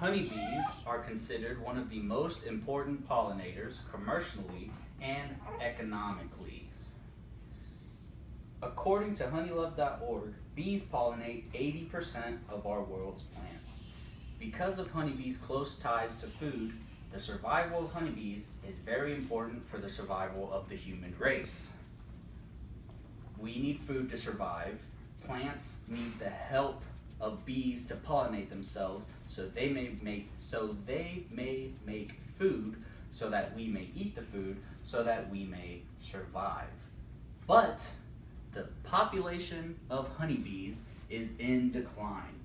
Honeybees are considered one of the most important pollinators commercially and economically. According to honeylove.org, bees pollinate 80% of our world's plants. Because of honeybees' close ties to food, the survival of honeybees is very important for the survival of the human race. We need food to survive. Plants need the help of bees to pollinate themselves so they may make food so that we may eat the food so that we may survive. But the population of honeybees is in decline.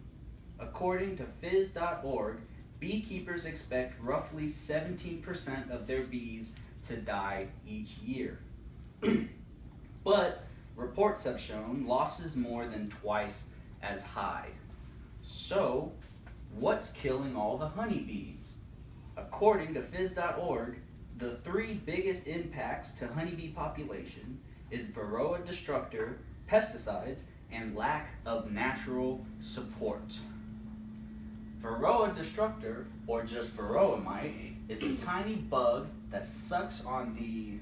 According to phys.org, beekeepers expect roughly 17% of their bees to die each year. But reports have shown losses more than twice as high. So, what's killing all the honeybees? According to phys.org, the three biggest impacts to honeybee population is Varroa destructor, pesticides, and lack of natural support. Varroa destructor, or just Varroa mite, is a tiny bug that sucks on the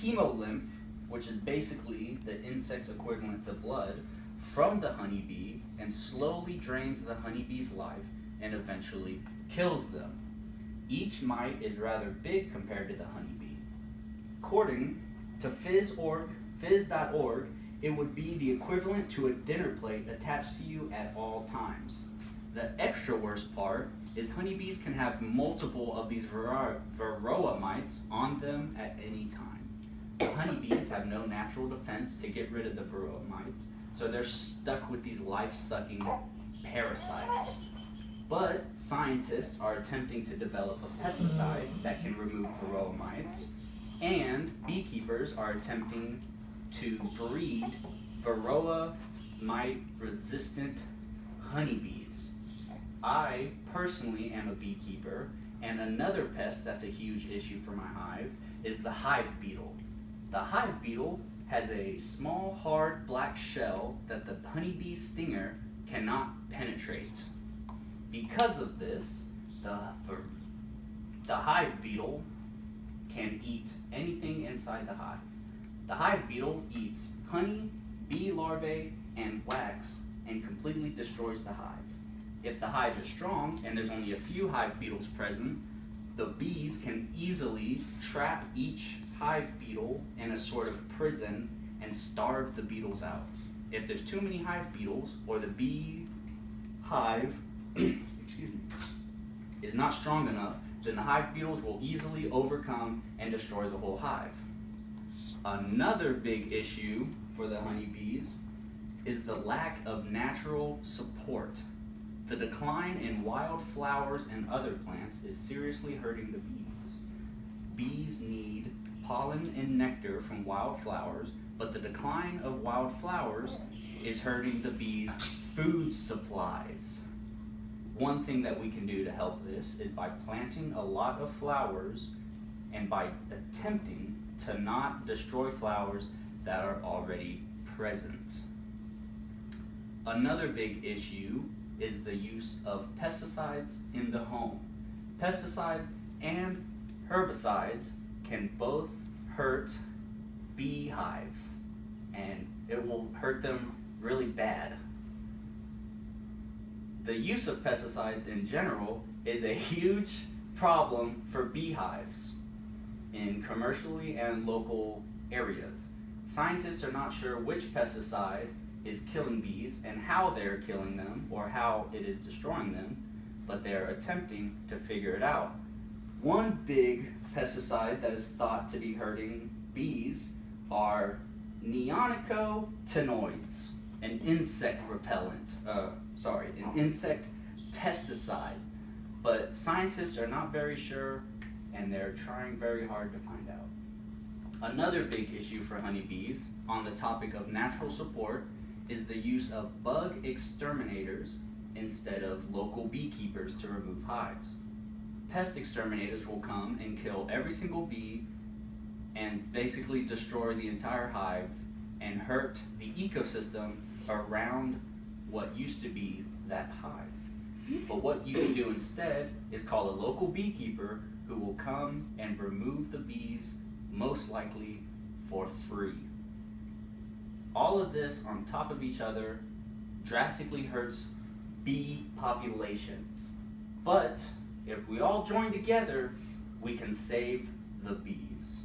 hemolymph, which is basically the insect's equivalent to blood, from the honeybee and slowly drains the honeybee's life and eventually kills them. Each mite is rather big compared to the honeybee. According to phys.org, it would be the equivalent to a dinner plate attached to you at all times. The extra worst part is honeybees can have multiple of these Varroa mites on them at any time. The honeybees have no natural defense to get rid of the Varroa mites, so they're stuck with these life-sucking parasites. But scientists are attempting to develop a pesticide that can remove Varroa mites, and beekeepers are attempting to breed Varroa mite-resistant honeybees. I personally am a beekeeper, and another pest that's a huge issue for my hive is the hive beetle. The hive beetle has a small, hard, black shell that the honeybee stinger cannot penetrate. Because of this, the hive beetle can eat anything inside the hive. The hive beetle eats honey, bee larvae, and wax and completely destroys the hive. If the hive is strong and there's only a few hive beetles present, the bees can easily trap each hive beetle in a sort of prison and starve the beetles out. If there's too many hive beetles, or the bee hive is not strong enough, then the hive beetles will easily overcome and destroy the whole hive. Another big issue for the honeybees is the lack of natural support. The decline in wildflowers and other plants is seriously hurting the bees. Bees need pollen and nectar from wildflowers, but the decline of wildflowers is hurting the bees' food supplies. One thing that we can do to help this is by planting a lot of flowers and by attempting to not destroy flowers that are already present. Another big issue is the use of pesticides in the home. Pesticides and herbicides can both hurt beehives, and it will hurt them really bad. The use of pesticides in general is a huge problem for beehives in commercially and local areas. Scientists are not sure which pesticide is killing bees and how they're killing them or how it is destroying them, but they're attempting to figure it out. One big pesticide that is thought to be hurting bees are neonicotinoids, an insect pesticide. But scientists are not very sure, and they're trying very hard to find out. Another big issue for honeybees on the topic of natural support is the use of bug exterminators instead of local beekeepers to remove hives. Pest exterminators will come and kill every single bee and basically destroy the entire hive and hurt the ecosystem around what used to be that hive. But what you can do instead is call a local beekeeper who will come and remove the bees, most likely for free. All of this on top of each other drastically hurts bee populations. But if we all join together, we can save the bees.